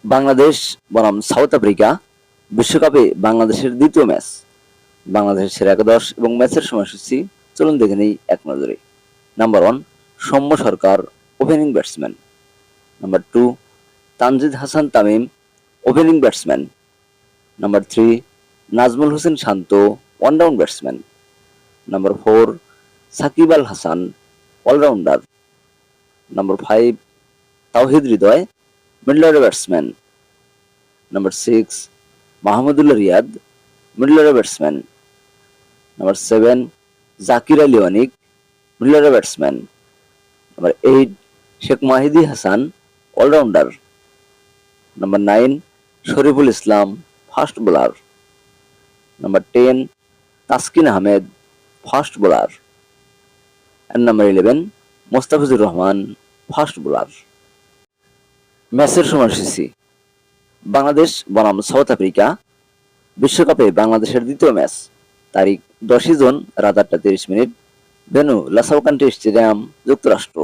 বাংলাদেশ বনাম south Africa বিশ্বকাপে বাংলাদেশের দ্বিতীয় ম্যাচ। বাংলাদেশের সেরা একাদশ এবং ম্যাচের সময়সূচি চলুন দেখে নেই এক নজরে। Number 1, Soumya Sarkar, opening batsman. Number 2, Tanzid Hasan Tamim, opening batsman. Number 3, Najmul Hossain Shanto, one down batsman. Number 4, Shakib Al Hasan, allrounder. Number 5, Towhid Hridoy, middle order batsman. Number 6, Mahmudullah Riyad, middle order batsman. Number 7, Jaker Ali Anik, middle order batsman. Number 8, Sheikh Mahedi Hasan, allrounder. Number 9, Shoriful Islam, fast bowler. Number 10, Taskin Ahmed, fast bowler. And number 11, Mustafizur Rahman, fast bowler. ম্যাচের সময়সূচি। বাংলাদেশ বনাম south Africa বিশ্বকাপে বাংলাদেশের দ্বিতীয় match. তারিখ 10 June রাত 8টা 30 minute. Venue লাসাউ country stadium, যুক্তরাষ্ট্র।